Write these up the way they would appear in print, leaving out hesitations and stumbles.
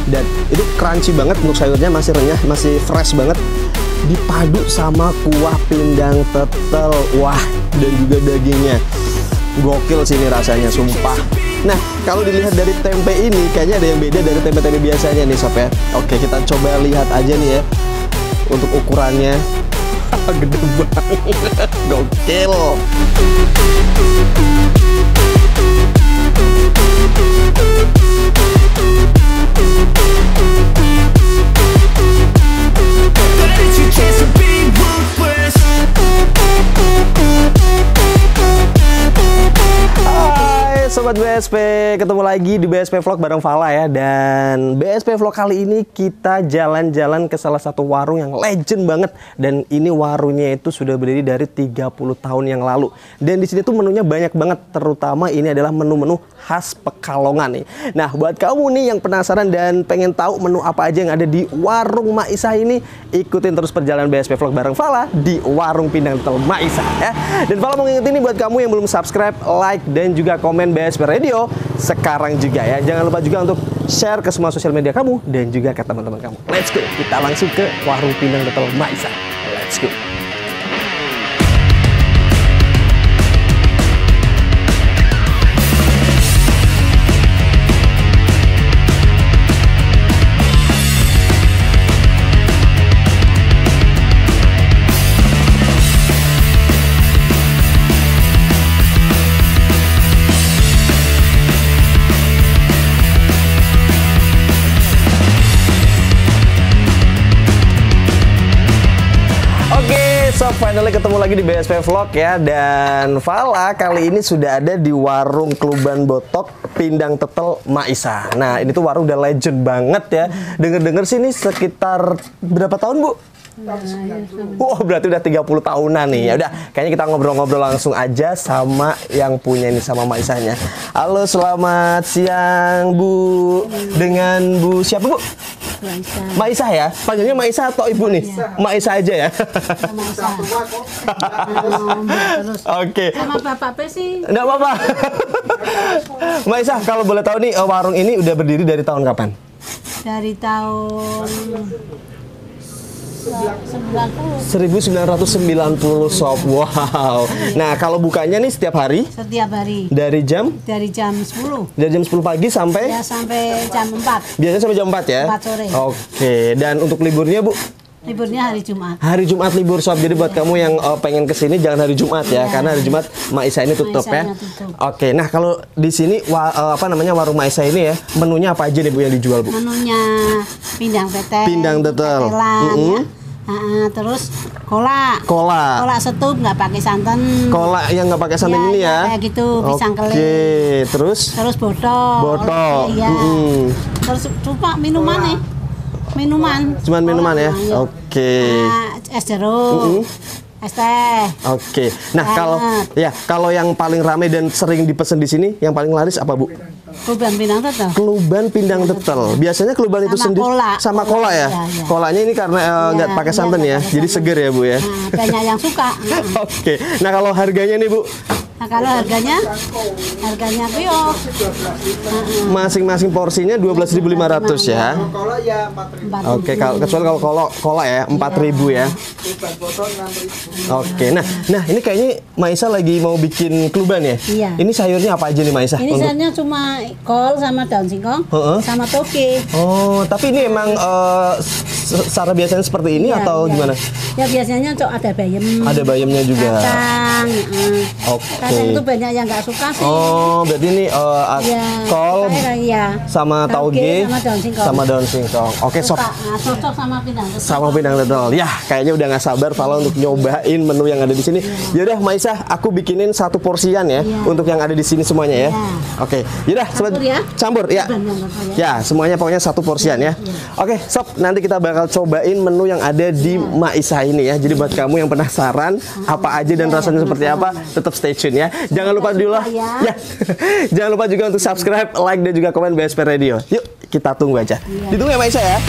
Dan itu crunchy banget untuk sayurnya, masih renyah, masih fresh banget. Dipadu sama kuah pindang tetel. Wah, dan juga dagingnya. Gokil sih ini rasanya, sumpah. Nah, kalau dilihat dari tempe ini, kayaknya ada yang beda dari tempe-tempe biasanya nih Sob ya. Oke, kita coba lihat aja nih ya. Untuk ukurannya. Gede banget. Gokil. Sobat BSP, ketemu lagi di BSP Vlog bareng Fala ya. Dan BSP Vlog kali ini kita jalan-jalan ke salah satu warung yang legend banget. Dan ini warungnya itu sudah berdiri dari 30 tahun yang lalu. Dan di sini tuh menunya banyak banget, terutama ini adalah menu-menu khas Pekalongan nih. Nah, buat kamu nih yang penasaran dan pengen tahu menu apa aja yang ada di warung Mak Isa ini, ikutin terus perjalanan BSP Vlog bareng Fala di warung Pindang Tetel Mak Isa ya. Dan Fala mau ngingetin nih buat kamu yang belum subscribe, like, dan juga komen BSP Radio sekarang juga ya. Jangan lupa juga untuk share ke semua sosial media kamu dan juga ke teman-teman kamu. Let's go, kita langsung ke warung Pindang Tetel Mak Isa. Let's go. So, finally ketemu lagi di BSP Vlog ya. Dan Fala kali ini sudah ada di warung Kluban Botok Pindang Tetel Mak Isa. Nah, ini tuh warung udah legend banget ya. Dengar-dengar sih ini sekitar berapa tahun, Bu? Oh, berarti udah 30 tahunan nih. Ya udah, kayaknya kita ngobrol-ngobrol langsung aja sama yang punya ini, sama Mak Isanya. Halo, selamat siang, Bu. Dengan Bu siapa, Bu? Mak Isa ya? Panggilnya Mak Isa atau Ibu nih? Mak Isa aja ya? Oke. Sama Bapak P sih. Enggak apa-apa. Mak Isa, kalau boleh tahu nih, warung ini udah berdiri dari tahun kapan? Dari tahun 1990 Sob. Wow. Nah, kalau bukanya nih setiap hari? setiap hari. Dari jam? Dari jam 10. Dari jam 10 pagi sampai? Ya, sampai jam 4. Biasanya sampai jam 4 ya? 4 sore. Oke. Dan untuk liburnya, Bu? Liburnya hari Jumat. Hari Jumat libur Sob. Jadi buat kamu yang pengen kesini jangan hari Jumat ya, karena hari Jumat Mak Isa ini tutup ya. Oke. Nah, kalau di sini warung Mak Isa ini ya, menunya apa aja nih Bu yang dijual, Bu? Menunya pindang tetel. Pindang tetel. Ya. Terus kolak. Kolak setup nggak pakai santan. Kolak yang nggak pakai santan ini ya? Kayak gitu, pisang keling. Oke. Terus botol. Iya. Terus lupa minuman nih. Cuman minuman ya? Oke. Es jeruk. Es teh. Oke. Nah, kalau yang paling ramai dan sering dipesan di sini, yang paling laris apa, Bu? Kluban Pindang Tetel. Kluban Pindang Tetel. Biasanya kluban itu sendiri sama kola ya? Iya. Kolanya ini karena nggak pakai santan ya, jadi seger ya, Bu ya? Banyak yang suka. Oke. Nah, kalau harganya nih, Bu? Nah, kalau harganya piok. Masing-masing porsinya 12.500 ya. Oke, kecuali kalau kola ya 4.000 ya. Oke, nah ini kayaknya Mak Isa lagi mau bikin kluban ya? Iya. Ini sayurnya apa aja nih Mak Isa? Ini sayurnya cuma kol sama daun singkong sama toge. Oh, tapi ini emang secara biasanya seperti ini atau gimana? Ya biasanya ada bayam. Ada bayamnya juga. Kacang. Oke. Kacang itu banyak yang nggak suka sih. Oh, berarti ini kol sama tauge sama daun singkong. Oke, Sob. Cocok sama pindang tetel. Sama pindang tetel. Ya, kayaknya udah nggak sabar Fala untuk nyobain menu yang ada di sini. Yaudah, Mak Isa, aku bikinin 1 porsian ya untuk yang ada di sini semuanya ya. Oke. Yaudah, campur ya. Ya, semuanya pokoknya 1 porsian ya. Oke, Sob, nanti kita bakal cobain menu yang ada di Mak Isa ini ya. Jadi buat kamu yang penasaran apa aja dan rasanya seperti apa, tetap stay tune ya. Jangan lupa dulu ya. Jangan lupa juga untuk subscribe, like, dan juga komen BSP Radio. Yuk, kita tunggu aja. Ditunggu ya Mak Isa ya.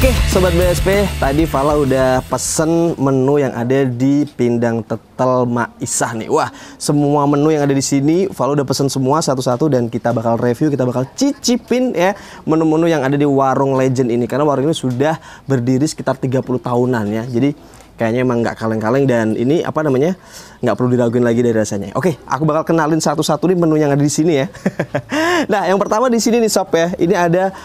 Oke, Sobat BSP, tadi Fala udah pesen menu yang ada di Pindang Tetel Mak Isah nih. Wah, semua menu yang ada di sini Fala udah pesen semua satu-satu dan kita bakal review, kita bakal cicipin ya menu-menu yang ada di warung legend ini. Karena warung ini sudah berdiri sekitar 30 tahunan ya. Jadi kayaknya emang nggak kaleng-kaleng dan ini apa namanya nggak perlu diraguin lagi dari rasanya. Oke, aku bakal kenalin satu-satu nih menu yang ada di sini ya. Nah, yang pertama di sini nih Sob ya, ini ada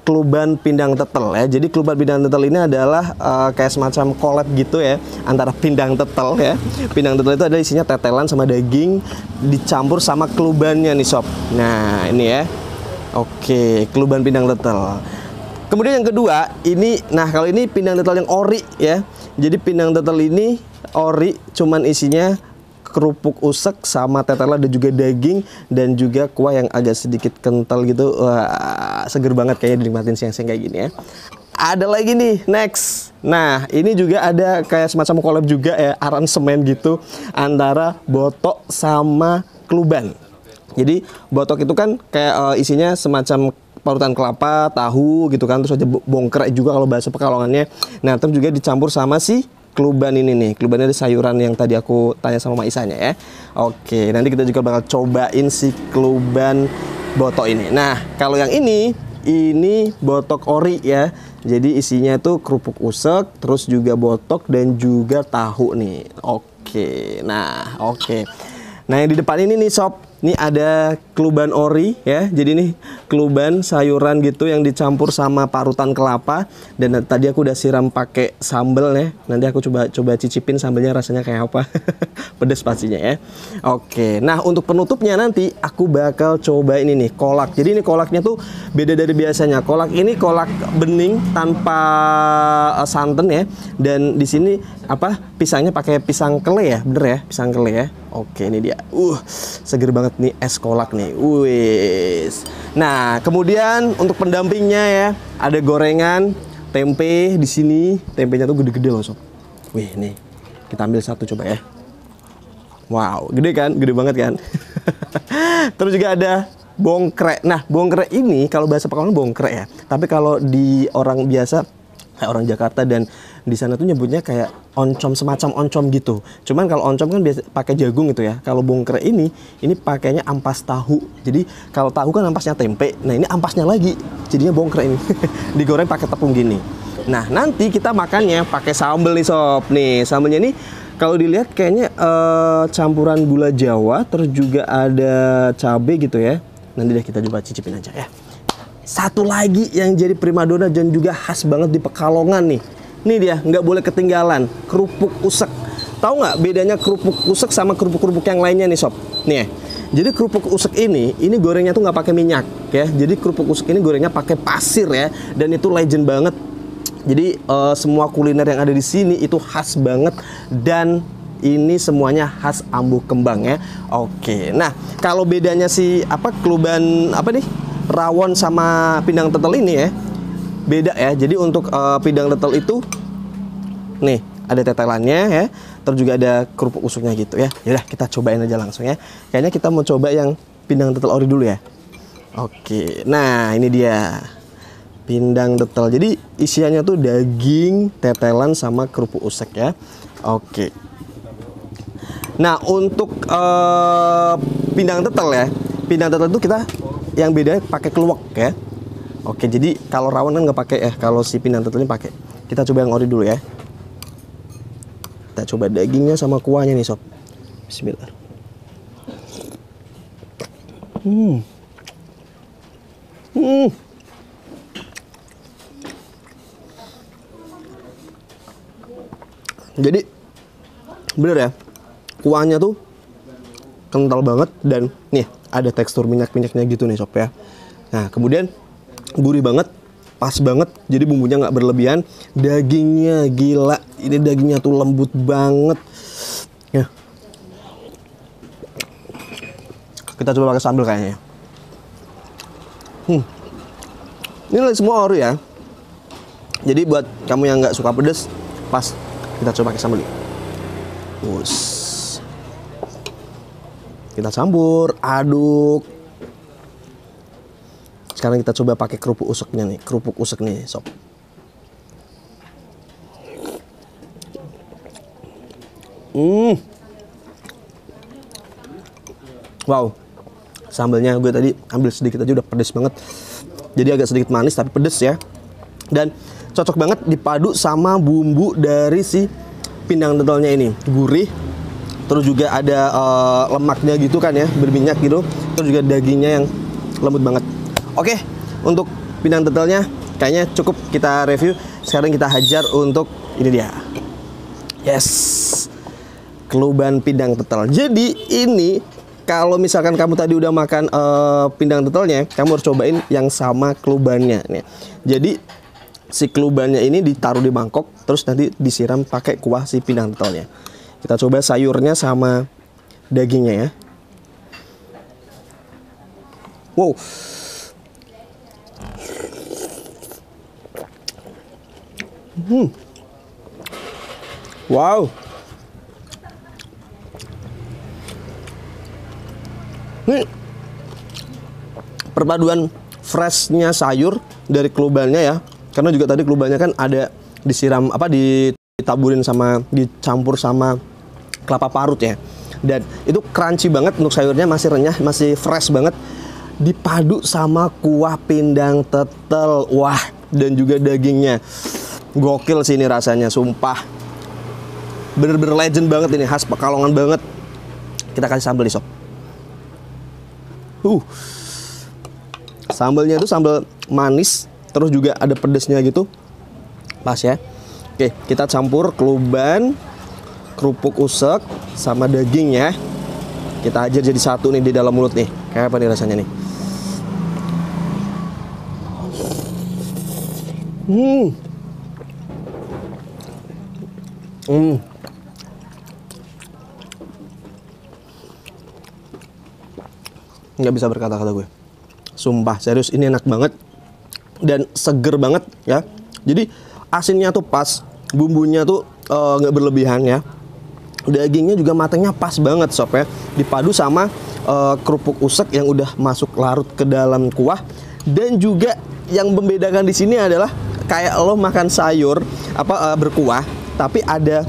Kluban Pindang Tetel ya. Jadi Kluban Pindang Tetel ini adalah kayak semacam collab gitu ya antara Pindang Tetel ya. Pindang Tetel itu ada isinya tetelan sama daging dicampur sama klubannya nih Sob. Nah, ini ya. Oke, Kluban Pindang Tetel. Kemudian yang kedua, ini, nah kalau ini pindang tetel yang ori ya. Jadi pindang tetel ini ori, cuman isinya kerupuk usek sama tetelan dan juga daging dan juga kuah yang agak sedikit kental gitu. Wah, seger banget kayaknya dinikmatin siang-siang kayak gini ya. Ada lagi nih, next. Nah, ini juga ada kayak semacam collab juga ya, aransemen gitu antara botok sama kluban. Jadi botok itu kan kayak isinya semacam parutan kelapa, tahu gitu kan, terus aja bongkrek juga kalau bahasa Pekalongannya. Nah, terus juga dicampur sama si kluban ini nih. Klubannya ada sayuran yang tadi aku tanya sama Mak Isanya ya. Oke, nanti kita juga bakal cobain si kluban botok ini. Nah, kalau yang ini botok ori ya. Jadi isinya tuh kerupuk usek, terus juga botok dan juga tahu nih. Oke. Nah, oke. Nah, yang di depan ini nih Sob, ini ada kluban ori ya. Jadi nih kluban sayuran gitu yang dicampur sama parutan kelapa dan tadi aku udah siram pakai sambal ya. Nanti aku coba cicipin sambelnya rasanya kayak apa. Pedes pastinya ya. Oke. Nah, untuk penutupnya nanti aku bakal coba ini nih kolak. Jadi ini kolaknya tuh beda dari biasanya. Kolak ini kolak bening tanpa santan ya. Dan di sini apa? Pisangnya pakai pisang kele ya. Bener ya? Pisang kele ya. Oke, ini dia. Seger banget nih es kolak nih. Wis. Nah, kemudian untuk pendampingnya ya, ada gorengan, tempe di sini. Tempenya tuh gede-gede loh, Sob. Wih, nih. Kita ambil satu coba ya. Wow, gede kan? Gede banget kan? Terus juga ada bongkrek. Nah, bongkrek ini kalau bahasa Pekalongan bongkrek ya. Tapi kalau di orang biasa kayak orang Jakarta dan di sana tuh nyebutnya kayak oncom, semacam oncom gitu. Cuman kalau oncom kan biasa pakai jagung gitu ya. Kalau bongkrek ini pakainya ampas tahu. Jadi kalau tahu kan ampasnya tempe. Nah, ini ampasnya lagi. Jadinya bongkrek ini. Digoreng pakai tepung gini. Nah, nanti kita makannya pakai sambal nih Sob. Nih, sambalnya nih kalau dilihat kayaknya campuran gula Jawa, terus juga ada cabai gitu ya. Nanti deh kita coba cicipin aja ya. Satu lagi yang jadi primadona dan juga khas banget di Pekalongan nih. Nih dia, nggak boleh ketinggalan, kerupuk usek. Tahu nggak bedanya kerupuk usek sama kerupuk-kerupuk yang lainnya nih Sob? Nih ya. Jadi kerupuk usek ini gorengnya tuh nggak pakai minyak ya. Jadi kerupuk usek ini gorengnya pakai pasir ya. Dan itu legend banget. Jadi semua kuliner yang ada di sini itu khas banget dan ini semuanya khas Ambuh Kembang ya. Oke. Nah, kalau bedanya si kluban rawon sama pindang tetel ini ya beda ya. Jadi untuk pindang tetel itu nih ada tetelannya ya, terus juga ada kerupuk usuknya gitu ya. Yaudah kita cobain aja langsung ya. Kayaknya kita mau coba yang pindang tetel ori dulu ya. Oke, nah ini dia pindang tetel. Jadi isiannya tuh daging, tetelan sama kerupuk usek ya. Oke. Nah, untuk pindang tetel ya, pindang tetel itu kita yang beda pakai keluak ya. Oke, jadi kalau rawon kan nggak pakai ya, kalau si pindang tetel ini pakai. Kita coba yang ori dulu ya. Kita coba dagingnya sama kuahnya nih Sob. Bismillah. Jadi bener ya, kuahnya tuh kental banget dan nih ada tekstur minyak-minyaknya gitu nih Sob ya. Nah, kemudian gurih banget, pas banget, jadi bumbunya nggak berlebihan. Dagingnya gila, ini dagingnya tuh lembut banget ya. Kita coba pakai sambal kayaknya. Ini semua ori ya. Jadi buat kamu yang nggak suka pedes, pas kita coba pakai sambal nih. Kita campur, aduk. Sekarang kita coba pakai kerupuk useknya nih, kerupuk usek nih Sob. Wow, sambalnya gue tadi ambil sedikit aja udah pedes banget. Jadi agak sedikit manis tapi pedes ya. Dan cocok banget dipadu sama bumbu dari si pindang tetelnya ini. Gurih, terus juga ada lemaknya gitu kan ya, berminyak gitu. Terus juga dagingnya yang lembut banget. Oke, untuk pindang tetelnya kayaknya cukup kita review. Sekarang kita hajar untuk ini dia. Yes, keluban pindang tetel. Jadi ini kalau misalkan kamu tadi udah makan pindang tetelnya, kamu harus cobain yang sama kelubannya nih. Jadi si kelubannya ini ditaruh di mangkok, terus nanti disiram pakai kuah si pindang tetelnya. Kita coba sayurnya sama dagingnya ya. Wow. Wow. Ini perpaduan freshnya sayur dari kelubannya ya. Karena juga tadi kelubannya kan ada disiram ditaburin sama dicampur sama kelapa parut ya. Dan itu crunchy banget untuk sayurnya, masih renyah, masih fresh banget. Dipadu sama kuah pindang tetel. Wah, dan juga dagingnya. Gokil sih ini rasanya, sumpah. Bener-bener legend banget ini, khas Pekalongan banget. Kita kasih sambal nih sob. Sambalnya itu sambal manis, terus juga ada pedesnya gitu. Pas ya. Oke, kita campur keluban, kerupuk usek, sama daging ya. Kita ajar jadi satu nih di dalam mulut nih. Kayak apa nih rasanya nih? Nggak bisa berkata-kata gue. Sumpah, serius ini enak banget dan seger banget ya. Jadi asinnya tuh pas, bumbunya tuh nggak berlebihan ya. Dagingnya juga matangnya pas banget sob ya. Dipadu sama kerupuk usek yang udah masuk larut ke dalam kuah. Dan juga yang membedakan di sini adalah kayak lo makan sayur berkuah, tapi ada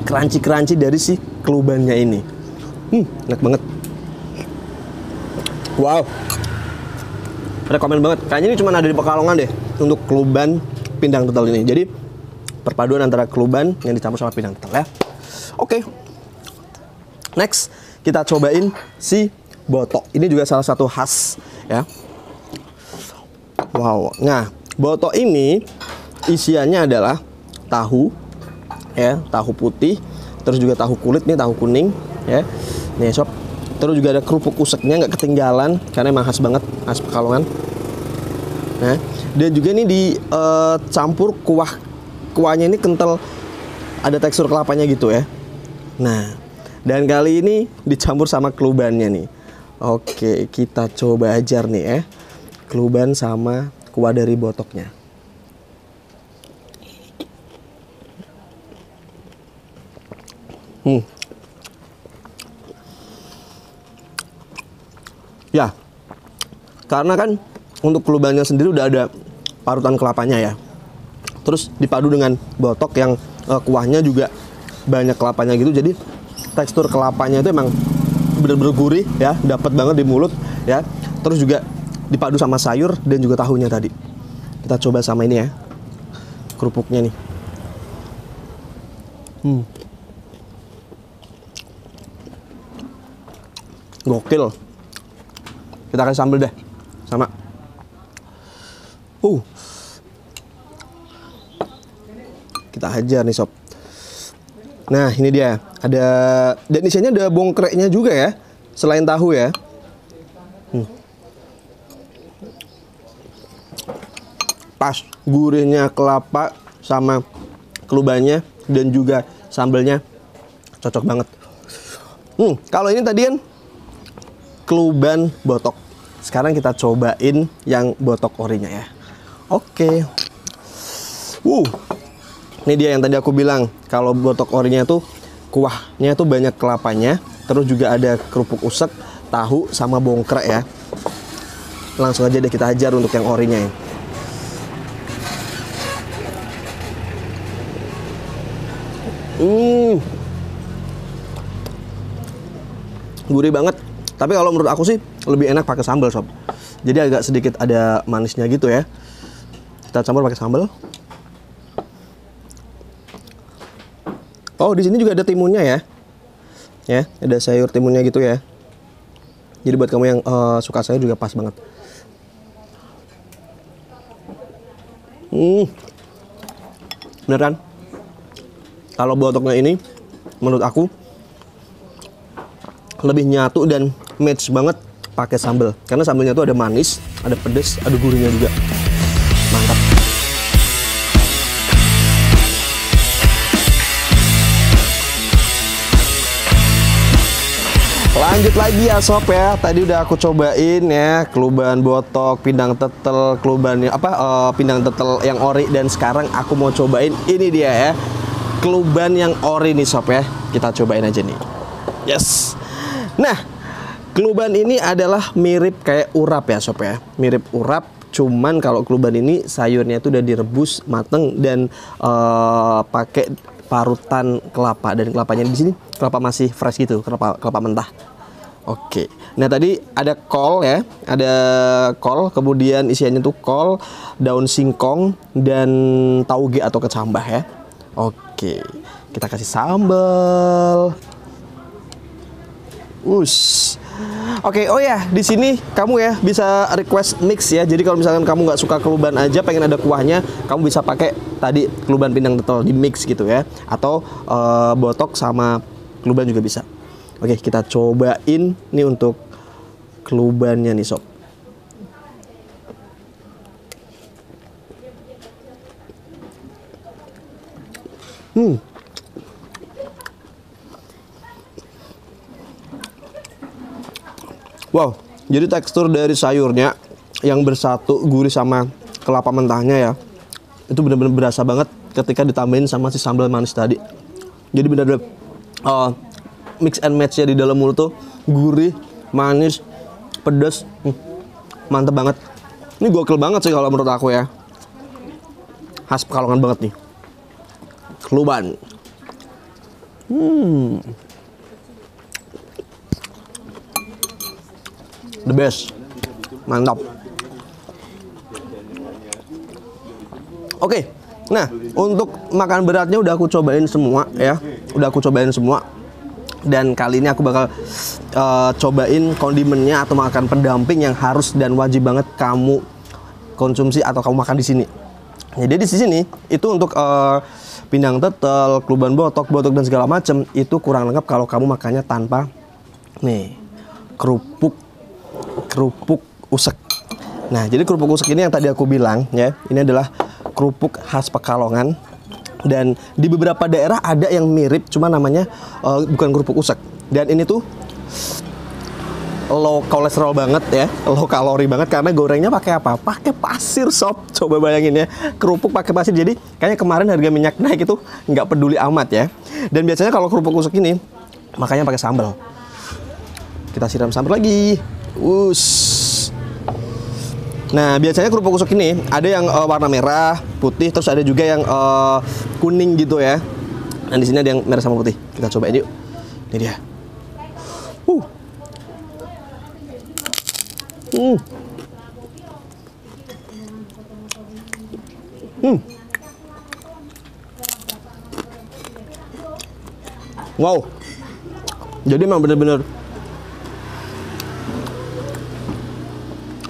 crunchy dari si kelubannya ini. Enak banget. Wow, rekomen banget. Kayaknya ini cuma ada di Pekalongan deh untuk keluban pindang tetel ini. Jadi perpaduan antara keluban yang dicampur sama pindang tetel ya. Oke. Next kita cobain si botok. Ini juga salah satu khas ya. Wow. Nah, botok ini isiannya adalah tahu ya, tahu putih, terus juga tahu kulit nih, tahu kuning ya. Nih sob. Terus juga ada kerupuk useknya, nggak ketinggalan karena emang khas banget, khas Pekalongan. Nah, dan juga ini dicampur kuahnya ini kental, ada tekstur kelapanya gitu ya. Nah, dan kali ini dicampur sama kelubannya nih. Oke, kita coba ajar nih ya, keluban sama kuah dari botoknya. Ya, karena kan untuk kelubannya sendiri udah ada parutan kelapanya ya. Terus dipadu dengan botok yang kuahnya juga banyak kelapanya gitu. Jadi tekstur kelapanya itu emang bener-bener gurih ya, dapat banget di mulut ya. Terus juga dipadu sama sayur dan juga tahunya tadi. Kita coba sama ini ya, kerupuknya nih. Gokil. Kita kasih sambal deh, sama. Kita hajar nih sob. Nah ini dia, ada dan isinya ada bongkreknya juga ya, selain tahu ya. Pas, gurihnya kelapa sama kelubannya dan juga sambalnya cocok banget. Kalau ini tadi kan keluban botok. Sekarang kita cobain yang botok orinya ya. Oke. Ini dia yang tadi aku bilang, kalau botok orinya tuh kuahnya tuh banyak kelapanya, terus juga ada kerupuk usek, tahu sama bongkrek ya. Langsung aja deh kita ajar untuk yang orinya ya. Gurih banget. Tapi kalau menurut aku sih lebih enak pakai sambal, sob. Jadi agak sedikit ada manisnya gitu ya. Kita campur pakai sambal. Oh, di sini juga ada timunnya ya. Ya, ada sayur timunnya gitu ya. Jadi buat kamu yang suka sayur juga pas banget. Bener kan? Kalau botoknya ini menurut aku lebih nyatu dan match banget pakai sambal. Karena sambalnya tuh ada manis, ada pedas, ada gurihnya juga. Mantap. Lanjut lagi ya sob ya. Tadi udah aku cobain ya keluban botok, pindang tetel, pindang tetel yang ori, dan sekarang aku mau cobain ini dia ya. Keluban yang ori nih sob ya. Kita cobain aja nih. Yes. Nah, keluban ini adalah mirip kayak urap ya sob ya. Mirip urap, cuman kalau keluban ini sayurnya itu udah direbus mateng dan pakai parutan kelapa, dan kelapanya di sini kelapa masih fresh gitu, kelapa mentah. Oke. Nah, tadi ada kol ya, ada kol, kemudian isiannya tuh kol, daun singkong dan tauge atau kecambah ya. Oke. Kita kasih sambal. Oke, oh ya, di sini kamu ya bisa request mix ya. Jadi kalau misalkan kamu nggak suka keluban aja, pengen ada kuahnya, kamu bisa pakai tadi keluban pindang tetel di mix gitu ya. Atau botok sama keluban juga bisa. Oke, kita cobain nih untuk kelubannya nih sob. Wow, jadi tekstur dari sayurnya yang bersatu gurih sama kelapa mentahnya ya, itu benar-benar berasa banget ketika ditambahin sama si sambal manis tadi. Jadi benar-benar mix and match-nya di dalam mulut tuh gurih, manis, pedas, mantep banget. Ini gokil banget sih kalau menurut aku ya. Khas Pekalongan banget nih. Keluban. The best. Mantap. Oke. Nah, untuk makan beratnya udah aku cobain semua ya. Dan kali ini aku bakal cobain kondimennya atau makan pendamping yang harus dan wajib banget kamu konsumsi atau kamu makan di sini. Jadi di sini itu untuk pindang tetel, keluban botok dan segala macem itu kurang lengkap kalau kamu makannya tanpa nih kerupuk usek. Nah, jadi kerupuk usek ini yang tadi aku bilang ya, ini adalah kerupuk khas Pekalongan. Dan di beberapa daerah ada yang mirip, cuma namanya bukan kerupuk usek. Dan ini tuh low kolesterol banget ya, low kalori banget karena gorengnya pakai apa? Pakai pasir sob. Coba bayangin ya, kerupuk pakai pasir. Jadi kayaknya kemarin harga minyak naik itu nggak peduli amat ya. Dan biasanya kalau kerupuk usek ini makanya pakai sambal. Kita siram sambal lagi. Nah, biasanya kerupuk usek ini ada yang warna merah, putih, terus ada juga yang kuning gitu ya. Dan di sini ada yang merah sama putih. Kita cobain yuk. Ini dia. Wow. Jadi memang bener-bener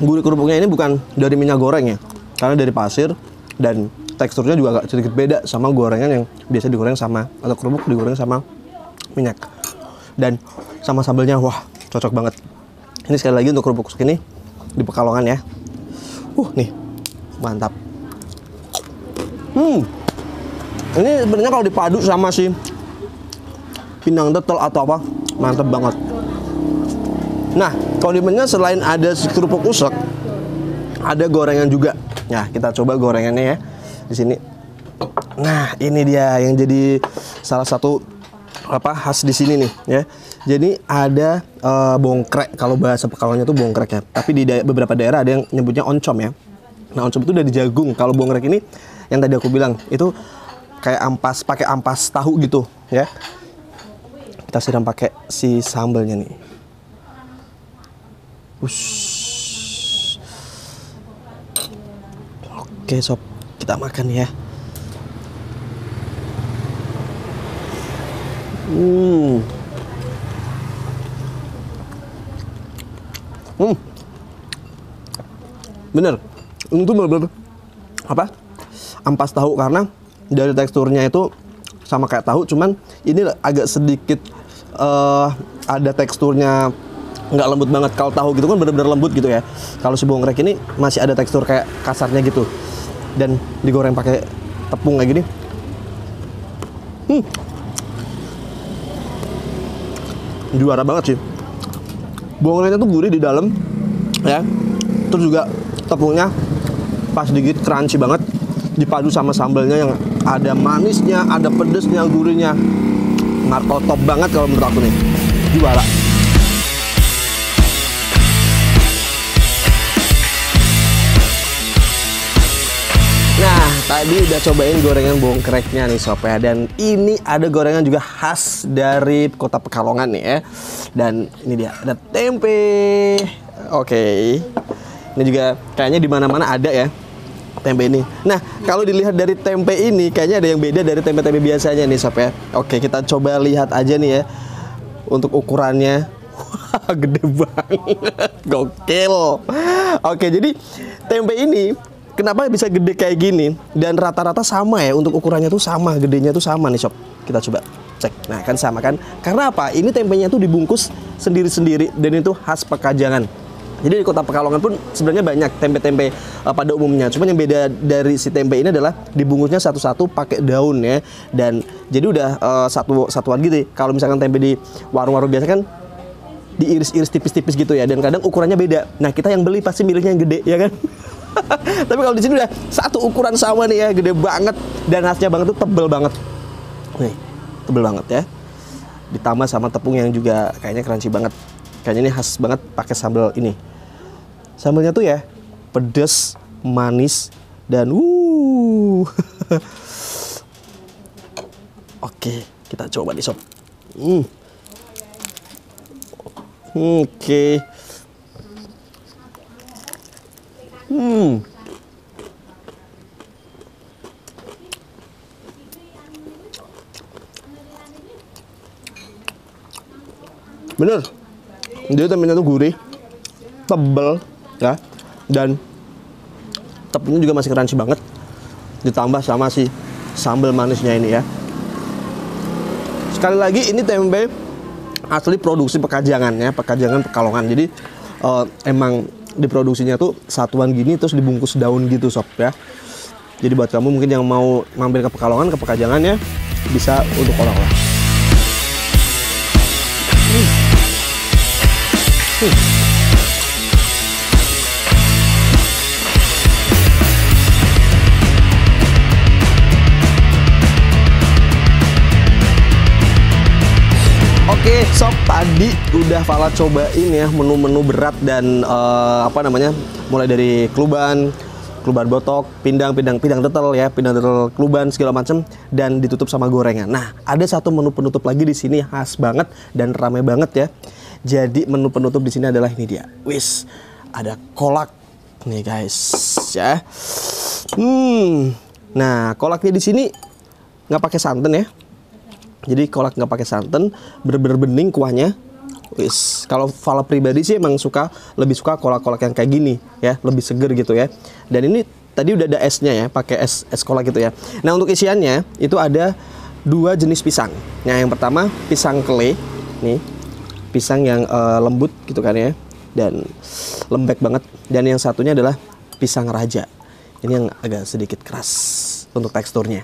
gurih kerupuknya ini bukan dari minyak goreng ya, karena dari pasir, dan teksturnya juga agak sedikit beda sama gorengan yang biasa digoreng sama, atau kerupuk digoreng sama minyak. Dan sama sambelnya, wah cocok banget. Ini sekali lagi untuk kerupuk ini di Pekalongan ya. Nih mantap. Ini sebenarnya kalau dipadu sama si pindang tetel atau apa, mantap banget. Nah, kondimennya selain ada kerupuk usek, ada gorengan juga. Nah, kita coba gorengannya ya di sini. Nah, ini dia yang jadi salah satu khas di sini nih ya. Jadi ada bongkrek, kalau bahasa Pekalongannya itu bongkrek ya. Tapi di beberapa daerah ada yang nyebutnya oncom ya. Nah, oncom itu dari jagung. Kalau bongkrek ini yang tadi aku bilang itu kayak ampas, pakai ampas tahu gitu ya. Kita siram pakai si sambalnya nih. Ush. Oke sob, kita makan ya. Bener, ini tuh bener-bener apa? Ampas tahu, karena dari teksturnya itu sama kayak tahu, cuman ini agak sedikit ada teksturnya, nggak lembut banget. Kalau tahu gitu kan bener-bener lembut gitu ya. Kalau si bongrek ini masih ada tekstur kayak kasarnya gitu, dan digoreng pakai tepung kayak gini. Juara banget sih. Bongreknya tuh gurih di dalam ya, terus juga tepungnya pas dikit crunchy banget, dipadu sama sambalnya yang ada manisnya, ada pedesnya, gurihnya. Top banget kalau menurut aku nih. Juara. Nah, tadi udah cobain gorengan bongkreknya nih sob ya. Dan ini ada gorengan juga khas dari kota Pekalongan nih ya. Dan ini dia, ada tempe. Oke. Ini juga kayaknya di mana-mana ada ya tempe ini. Nah, kalau dilihat dari tempe ini kayaknya ada yang beda dari tempe-tempe biasanya nih sob ya. Oke, kita coba lihat aja nih ya untuk ukurannya. Wah, gede banget. Gokil. Oke, jadi tempe ini kenapa bisa gede kayak gini dan rata-rata sama ya, untuk ukurannya tuh sama, gedenya tuh sama nih sob. Kita coba cek. Nah, kan sama kan? Karena apa? Ini tempenya tuh dibungkus sendiri-sendiri dan itu khas Pekajangan. Jadi di kota Pekalongan pun sebenarnya banyak tempe-tempe pada umumnya. Cuman yang beda dari si tempe ini adalah dibungkusnya satu-satu pakai daun ya. Dan jadi udah satuan gitu. Kalau misalkan tempe di warung-warung biasa kan diiris-iris tipis-tipis gitu ya. Dan kadang ukurannya beda. Nah, kita yang beli pasti milihnya yang gede ya kan. Tapi kalau di sini udah satu ukuran sama nih ya, gede banget, dan khasnya banget tuh tebel banget. Nih, tebel banget ya. Ditambah sama tepung yang juga kayaknya crunchy banget. Kayaknya ini khas banget pakai sambal ini. Sambalnya tuh ya pedas, manis, dan Oke, kita coba nih sob. Oke. Bener, jadi tempenya tuh gurih, tebel ya, dan tepungnya juga masih crunchy banget, ditambah sama si sambal manisnya ini ya. Sekali lagi ini tempe asli produksi Pekajangan ya, Pekajangan Pekalongan. Jadi emang diproduksinya tuh satuan gini terus dibungkus daun gitu sob ya. Jadi buat kamu mungkin yang mau mampir ke Pekalongan, ke Pekajangan ya, bisa untuk oleh-oleh. Oke sob, tadi udah Fala cobain ya menu-menu berat dan mulai dari kluban botok, pindang tetel ya, pindang tetel kluban segala macam, dan ditutup sama gorengan. Nah, ada satu menu penutup lagi di sini khas banget dan ramai banget ya. Jadi menu penutup di sini adalah ini dia. Wis, ada kolak nih guys ya. Nah, kolaknya di sini nggak pakai santan ya. Jadi kolak nggak pakai santan, bener-bener bening kuahnya. Wis, kalau Fala pribadi sih emang lebih suka kolak-kolak yang kayak gini ya, lebih seger gitu ya. Dan ini tadi udah ada esnya ya, pakai es kolak gitu ya. Nah, untuk isiannya itu ada 2 jenis pisang. Nah, yang pertama pisang kele, nih pisang yang lembut gitu kan ya, dan lembek banget. Dan yang satunya adalah pisang raja. Ini yang agak sedikit keras untuk teksturnya.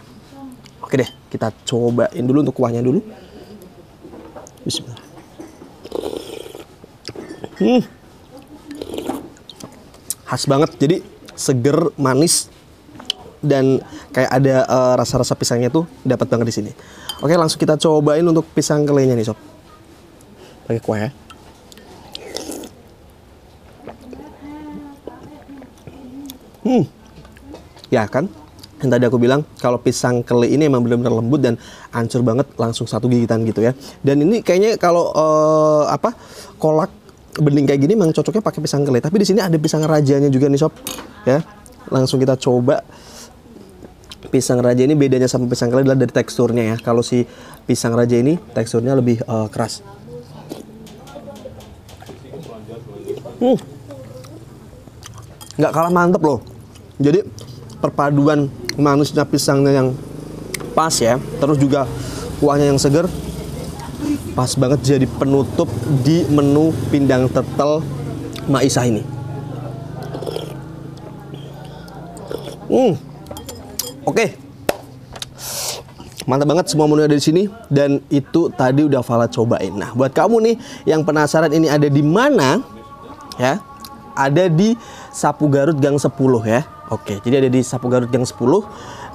Oke deh, kita cobain dulu untuk kuahnya dulu. Bismillah. Khas banget, jadi seger, manis, dan kayak ada rasa-rasa pisangnya tuh dapat banget di sini. Oke, langsung kita cobain untuk pisang kelenya nih sob. Pakai kuah ya. Ya kan? Yang tadi aku bilang kalau pisang kele ini emang benar-benar lembut dan hancur banget, langsung satu gigitan gitu ya. Dan ini kayaknya kalau kolak bening kayak gini memang cocoknya pakai pisang kelet. Tapi di sini ada pisang rajanya juga nih sob, ya. Langsung kita coba. Pisang raja ini bedanya sama pisang kelet adalah dari teksturnya ya. Kalau si pisang raja ini teksturnya lebih keras. Nggak kalah mantep loh. Jadi perpaduan manisnya pisangnya yang pas ya, terus juga kuahnya yang seger, pas banget jadi penutup di menu pindang tetel Maisa ini. Oke. Mantap banget semua menu ada di sini, dan itu tadi udah Fala cobain. Nah, buat kamu nih yang penasaran ini ada di mana ya? Ada di Sapu Garut Gang 10 ya. Oke, jadi ada di Sapu Garut Gang 10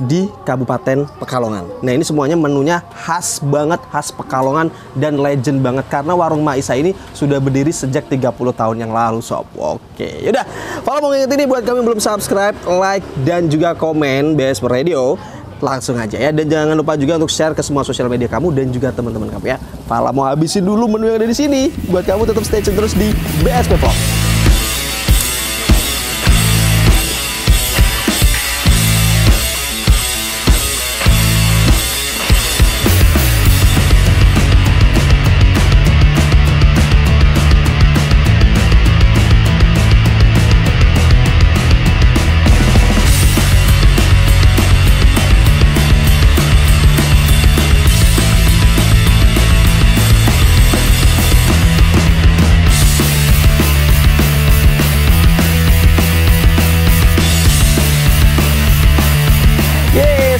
di Kabupaten Pekalongan. Nah, ini semuanya menunya khas banget, khas Pekalongan dan legend banget karena warung Maisa ini sudah berdiri sejak 30 tahun yang lalu, sob. Oke, yaudah. Kalau mau ngingetin ini buat kami belum subscribe, like dan juga komen BSP Radio, langsung aja ya. Dan jangan lupa juga untuk share ke semua sosial media kamu dan juga teman-teman kamu ya. Fala mau habisin dulu menu yang ada di sini. Buat kamu tetap stay tune terus di BSP Vlog.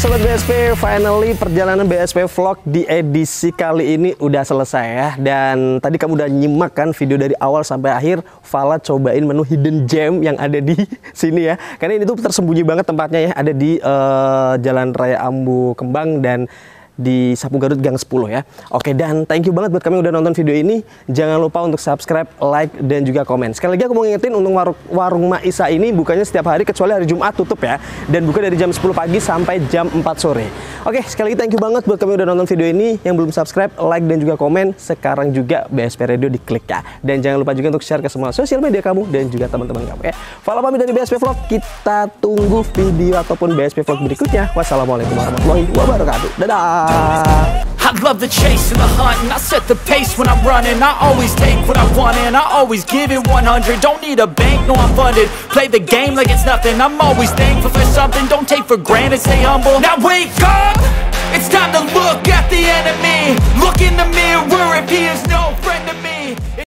Sobat BSP, finally perjalanan BSP Vlog di edisi kali ini udah selesai ya. Dan tadi kamu udah nyimak kan video dari awal sampai akhir Fala cobain menu hidden gem yang ada di sini ya. Karena ini tuh tersembunyi banget tempatnya ya, ada di Jalan Raya Ambu Kembang dan di Sapu Garut Gang 10 ya. Oke, dan thank you banget buat kami udah nonton video ini. Jangan lupa untuk subscribe, like, dan juga komen. Sekali lagi aku mau ngingetin untuk warung Maisa ini bukanya setiap hari kecuali hari Jumat tutup ya. Dan buka dari jam 10 pagi sampai jam 4 sore. Oke, sekali lagi thank you banget buat kami udah nonton video ini. Yang belum subscribe, like, dan juga komen, sekarang juga BSP Radio diklik ya. Dan jangan lupa juga untuk share ke semua sosial media kamu dan juga teman-teman kamu ya. Fala pamit dari BSP Vlog. Kita tunggu video ataupun BSP Vlog berikutnya. Wassalamualaikum warahmatullahi wabarakatuh. Dadah. I love the chase and the hunt, and I set the pace when I'm running. I always take what I want and I always give it 100. Don't need a bank, no I'm funded. Play the game like it's nothing. I'm always thankful for something. Don't take for granted, stay humble. Now wake up, it's time to look at the enemy. Look in the mirror if he is no friend to me.